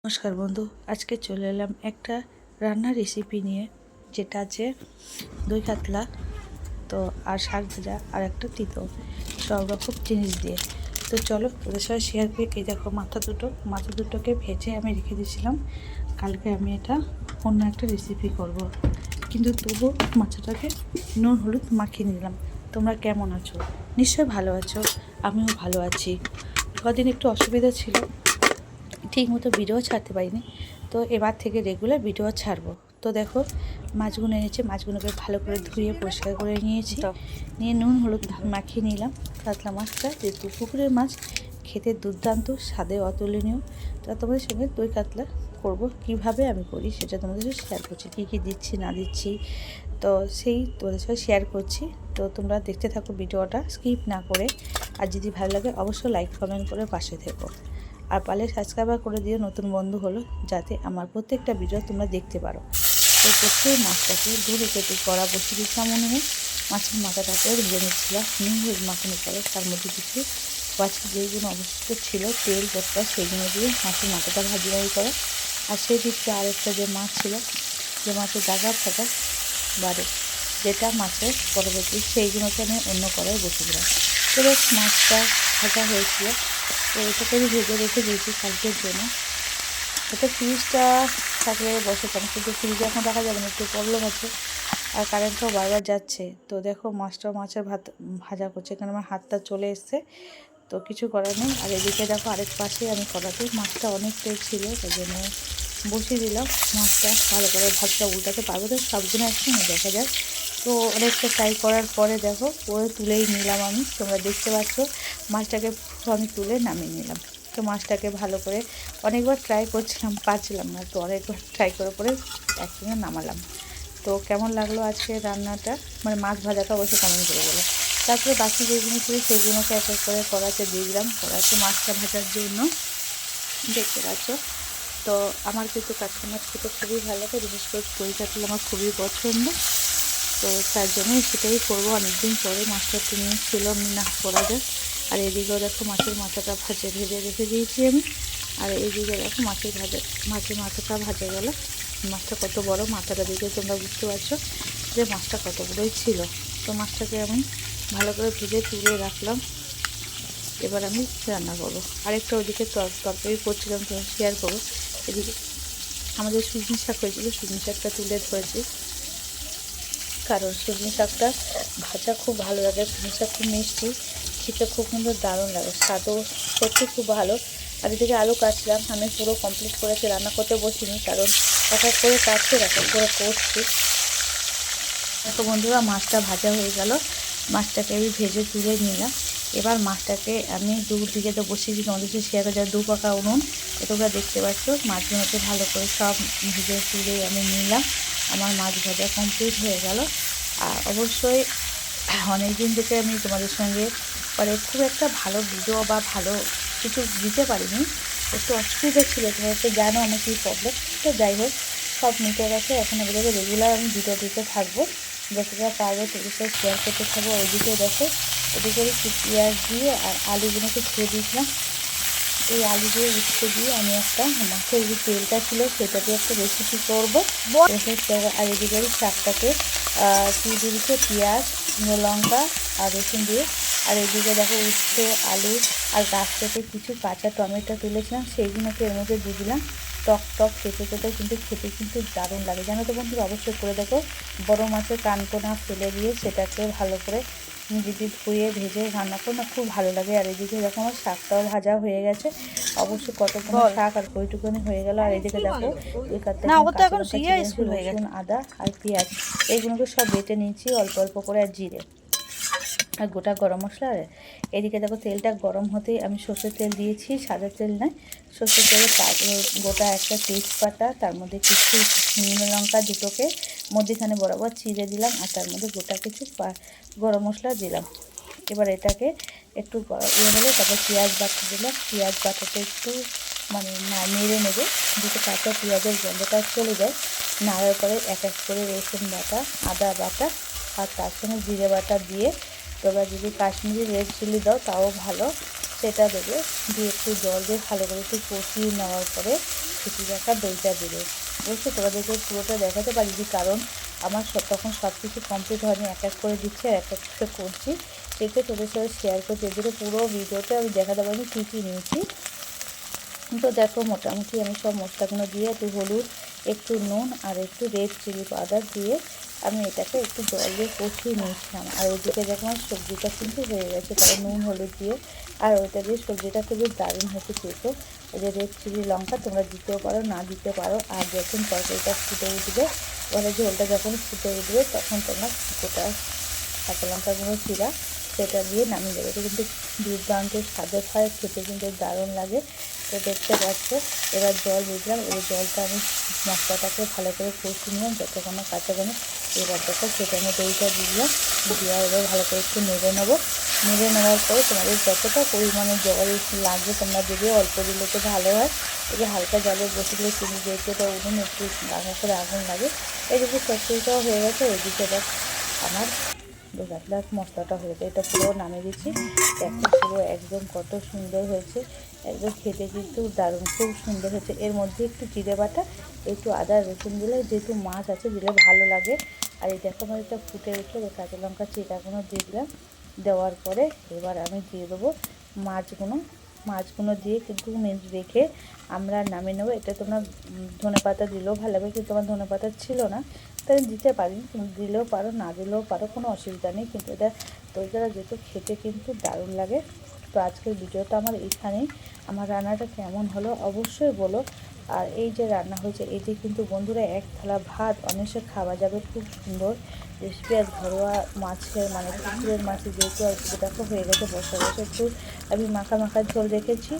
নমস্কার বন্ধু, আজকে চলে এলাম একটা রান্নার রেসিপি নিয়ে, যেটা আছে দই কাতলা তো আর শাক ভাজা আর একটা তিতো, সব রকম জিনিস দিয়ে। তো চলো ওদের সাথে শেয়ার করি। এই দেখো মাথা দুটোকে ভেজে আমি রেখে দিয়েছিলাম। কালকে আমি এটা অন্য একটা রেসিপি করব, কিন্তু তবু মাথাটাকে নুন হলুদ মাখিয়ে নিলাম। তোমরা কেমন আছো? নিশ্চয়ই ভালো আছো, আমিও ভালো আছি। কদিন একটু অসুবিধা ছিল, ঠিক মতো ভিডিও ছাড়তে পারিনি, তো এবার থেকে রেগুলার ভিডিও ছাড়বো। তো দেখো মাছগুলো এনেছে, মাছগুলোকে ভালো করে ধুয়ে পরিষ্কার করে নিয়েছি, নিয়ে নুন হলুদ মাখিয়ে নিলাম। কাতলা মাছটা যেহেতু পুকুরের মাছ, খেতে দুর্দান্ত, স্বাদে অতুলনীয়। তা তোমাদের সঙ্গে দই কাতলা করব, কিভাবে আমি করি সেটা তোমাদের সাথে শেয়ার করছি, কী কী দিচ্ছি না দিচ্ছি, তো সেই তোমাদের সাথে শেয়ার করছি। তো তোমরা দেখতে থাকো ভিডিওটা স্কিপ না করে, আর যদি ভালো লাগে অবশ্যই লাইক কমেন্ট করে পাশে থেকো, আর পারলে সাবস্ক্রাইব করে দিও নতুন বন্ধু হলো, যাতে আমার প্রত্যেকটা ভিডিও তোমরা দেখতে পারো। তো প্রত্যেক মাছটাকে ধরে কেটে কড়া বসিয়ে দিচ্ছিলাম, মনে হয় মাছের মাথাটাকে ভেজে নিচ্ছিলাম। নুন হলুদ মাখানোর পরে তার মধ্যে কিছু মাছের যেগুলো অবশিষ্ট ছিল তেল পটকা, সেইগুলো দিয়ে মাছের মাথাটা ভাজি করা। আর সেই দিকটা আরেকটা যে মাছ ছিল, যে মাছের দাগা ফাঁকা বাড়ে, যেটা মাছের পরবর্তী, সেইগুলোকে আমি অন্য কড়াই বসে দিলাম। তো মাছটা ভাজা হয়েছিল, তো এটাকে আমি ভেজে রেখে দিয়েছি কালকের জন্য। এটা ফ্রিজটা থাকলে বসাতাম, কিন্তু ফ্রিজে এখন রাখা যাবে না, একটু প্রবলেম আছে, আর কারেন্টটাও বারবার যাচ্ছে। তো দেখো মাছের ভাজা করছে, এখানে আমার হাতটা চলে এসছে, তো কিছু করার নেই। আর এদিকে দেখো আরেক পাশে আমি কড়াতে মাছটা অনেকটাই ছিল, তাই জন্য বসিয়ে দিলাম। মাছটা ভালো করে ভাতটা উল্টাতে পারবো তো, সবগুলো একসঙ্গে দেখা যায়। তো অনেকটা ট্রাই করার পরে দেখো পরে তুলেই নিলাম আমি, তোমরা দেখতে পাচ্ছ মাছটাকে আমি তুলে নামিয়ে নিলাম। তো মাছটাকে ভালো করে অনেকবার ট্রাই করছিলাম, পারছিলাম না, তো অনেকবার ট্রাই করার পরে একসঙ্গে নামালাম। তো কেমন লাগলো আজকে রান্নাটা, মানে মাছ ভাজাটা অবশ্যই কমেন্ট করে বলো। তারপরে বাকি যেগুলো ছিল সেগুলোকে এক এক করে কড়াতে দিয়ে দিলাম, কড়াতে মাছটা ভাজার জন্য। দেখতে পাচ্ছ, তো আমার কিন্তু কাতলা মাছ খেতে খুবই ভালো লাগে, বিশেষ করে দই কাতলা আমার খুবই পছন্দ। তো তার জন্যই সেটাই করবো, অনেকদিন পরে মাছটা একটু নিয়ে ছিল, আমি না করা যায়। আর এদিকেও দেখো মাছের মাথাটা ভেজে রেখে দিয়েছি আমি। আর এইদিকে দেখো মাছের মাথাটা ভাজা গেল। মাছটা কত বড়, মাথাটা দেখে তোমরা বুঝতে পারছো যে মাছটা কত বড়ই ছিল। তো মাছটাকে আমি ভালো করে ভেজে তুলে রাখলাম। এবার আমি রান্না করবো। আরেকটা ওদিকে তরকারি করছিলাম, তোমার শেয়ার করবো। এদিকে আমাদের সজনে শাক হয়েছিল, সজনে শাকটা তুলে ধরেছি, কারণ সজনে শাকটা ভাজা খুব ভালো লাগে। সজনে শাক খুব মিষ্টি, খেতে খুব সুন্দর, দারুণ লাগে, স্বাদও সত্যি খুব ভালো। আর এদিকে আলু কাটছিলাম, আমি পুরো কমপ্লিট করেছি, রান্না করতে বসিনি, কারণ এক এক করে কাটছি, এক এক করে করছি। তো বন্ধুরা মাছটা ভাজা হয়ে গেল, মাছটাকে আমি ভেজে তুলে নিলাম। এবার মাছটাকে আমি দুদিকে তো বসিয়ে দিই, তোমাদের সাথে শেয়ার করে যাওয়া 2 পাকা উনুন, তোমরা দেখতে পাচ্ছ। মাছগুলোকে ভালো করে সব ভেজে তুলে আমি নিলাম। আমার মাছ ভাজা কমপ্লিট হয়ে গেল। আর অবশ্যই অনেক দিন থেকে আমি তোমাদের সঙ্গে মানে খুব একটা ভালো ভিডিও বা ভালো কিছু দিতে পারিনি, একটু অসুবিধা ছিল, তোমরা তো জানো আমার কী প্রবলেম। তো যাই হোক, সব মিটে গেছে, এখন এগুলোকে রেগুলার আমি ভিডিও দিতে থাকবো, যতটা পারবো তোমাদের সাথে শেয়ার করতে থাকবো। ওইদিকে দেখো, ওদিকে একটু পেঁয়াজ দিয়ে আর আলুগুলোকে ধুয়ে দিয়েছিলাম। এই আলু দিয়ে উচ্ছে দিয়ে আমি একটা মাছের যে তেলটা ছিল সেটা দিয়ে একটা রেসিপি করবো। আর এদিকে শাকটাকে দিয়ে দিয়েছে পেঁয়াজ, লঙ্কা আর রসুন দিয়ে। আর এদিকে দেখো উচ্ছে, আলু আর গাছ থেকে কিছু কাঁচা টমেটো তুলেছিলাম, সেইগুলোকে এর মধ্যে দিয়ে দিলাম। টক খেতে কিন্তু খেতে কিন্তু দারুণ লাগে, জানো তো বন্ধুরা, অবশ্যই করে দেখো। বড় মাছের কানকোনা ফেলে দিয়ে সেটাকে ভালো করে যদি ধুয়ে ভেজে রান্না করো না, খুব ভালো লাগে। আর এদিকে দেখো আমার শাকটাও ভাজা হয়ে গেছে, অবশ্যই কতক্ষণ শাক আর কইটুকুনি হয়ে গেল। আর এদিকে দেখো ওই কাঁচা লঙ্কা, রসুন, আদা আর পেঁয়াজ, এইগুলোকে সব বেটে নিয়েছি অল্প অল্প করে, আর জিরে আর গোটা গরম মশলা। আর এদিকে দেখো তেলটা গরম হতেই আমি সর্ষের তেল দিয়েছি, সাদা তেল নয়, সর্ষের তেলে গোটা একটা তেজপাতা, তার মধ্যে কিছু শুকনো লঙ্কা দুটোকে মধ্যিখানে বরাবর চিড়ে দিলাম, আর তার মধ্যে গোটা কিছু গরম মশলা দিলাম। এবার এটাকে একটু হলে তারপর পেঁয়াজ বাটা দিলাম। পেঁয়াজ বাটাতে একটু মানে নেড়ে নেবে, যাতে কাঁচা পেঁয়াজের গন্ধটা চলে যায়। নাড়ার পরে এক এক করে রসুন বাটা, আদা বাটা আর তার সঙ্গে জিরে বাটা দিয়ে, তোমরা যদি কাশ্মীরি রেড চিলি দাও তাও ভালো, সেটা দেবে। দিয়ে একটু জল দিয়ে ভালো করে একটু কষিয়ে নেওয়ার পরে ফেটে রাখা দইটা দেবে। অবশ্যই তোমাদেরকে পুরোটা দেখাতে পারিনি, কারণ আমার তখন সব কিছু কমপ্লিট হয়নি, এক এক করে দিচ্ছি আর এক এক করে করছি, সেটা তোদের সাথে শেয়ার করছি। এর জন্য পুরো ভিডিওতে আমি দেখাতে পারিনি কী কী নিয়েছি। তো দেখো মোটামুটি আমি সব মশলাগুলো দিয়ে একটু হলুদ, একটু নুন আর একটু রেড চিলি পাউডার দিয়ে আমি এটাকে একটু জল দিয়ে কষিয়ে নিয়েছিলাম। আর ওইদিকে দেখো আমার সবজিটা কিন্তু হয়ে গেছে, কারণ নুন হলুদ দিয়ে আর ওইটা দিয়ে সবজিটা খুবই দারুণ হয়েছে খেতে। ওই যে রেড চিলি লঙ্কা তোমরা দিতেও পারো, না দিতে পারো। আর যখন তরকারিটা ফুটে উঠবে, ওখানে ঝোলটা যখন ফুটে উঠবে তখন তোমরা গোটা কাঁচা লঙ্কাগুলো চিরা সেটা দিয়ে নামিয়ে দেবে। এটা কিন্তু দুর্দান্ত স্বাদের হয়, খেতে কিন্তু দারুণ লাগে। তো দেখতে পাচ্ছ এবার জল দিলাম, এবার জলটা আমি মশলাটাকে ভালো করে কষিয়ে নিলাম যতক্ষণ না কাঁচা গেলে। এবার দেখো সেটা আমি দইটা দিলাম, দিয়ে এবার ভালো করে একটু নেড়ে নেবো। নেড়ে নেওয়ার পরে তোমাদের যতটা পরিমাণে জল লাগবে তোমরা দেবে, অল্প দিলে তো ভালো হয়। এবার হালকা জলে বসে দিলে চিনি যেহেতু এটা উনুন একটু রান্না করে আগুন লাগে। এদিকে সবজিটাও হয়ে গেছে, ওইদিকে দেখ আমার দই কাতলার মশলাটা হয়েছে, এটা পুরো নামিয়ে দিচ্ছি। দেখো পুরো একদম কত সুন্দর হয়েছে, একদম খেতে কিন্তু দারুণ খুব সুন্দর হয়েছে। এর মধ্যে একটু জিরে বাটা, একটু আদা রসুন দিলে, যেহেতু মাছ আছে দিলে ভালো লাগে। আর এই দেখো আমার এটা ফুটে উঠলো, কাঁচা লঙ্কা চিটাগুলো দিয়ে দিলাম। দেওয়ার পরে এবার আমি দিয়ে দেবো মাছগুলো দিয়ে কিন্তু মিনিট রেখে আমরা নামিয়ে নেবো। এটা তোমরা ধনেপাতা দিলেও ভালো লাগবে, কিন্তু তোমার ধনেপাতা ছিল না তাই দিতে পারি, তুমি দিলেও পারো না দিলেও পারো, কোনো অসুবিধা নেই। কিন্তু এটা দইটা যেহেতু খেতে কিন্তু দারুণ লাগে। তো আজকের ভিডিওটা আমার এখানেই। আমার রান্নাটা কেমন হলো অবশ্যই বলো। আর এই যে রান্না হয়েছে এই যে কিন্তু বন্ধুরা এক থালা ভাত অনায়াসে খাওয়া যাবে, খুব সুন্দর রেসিপি। আর ঘরোয়া মাছের মানে পুকুরের মাছের যেহেতু আর দেখো হয়ে গেছে, বসে বসে একটু আমি মাখা মাখা ঝোল রেখেছি,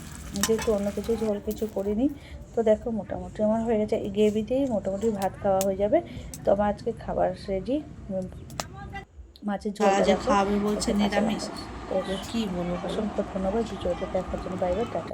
যেহেতু অন্য কিছু ঝোল কিছু করিনি। তো দেখো মোটামুটি আমার হয়ে গেছে, এই গ্রেভিতেই মোটামুটি ভাত খাওয়া হয়ে যাবে। তো আমার আজকে খাবার রেডি, মাছের ঝোলটা খাওয়াবে বলছে নিরামিষ। তো কি বলবো, অসংখ্য ধন্যবাদ ভিডিওটা দেখার জন্য। বাইরে টাটা।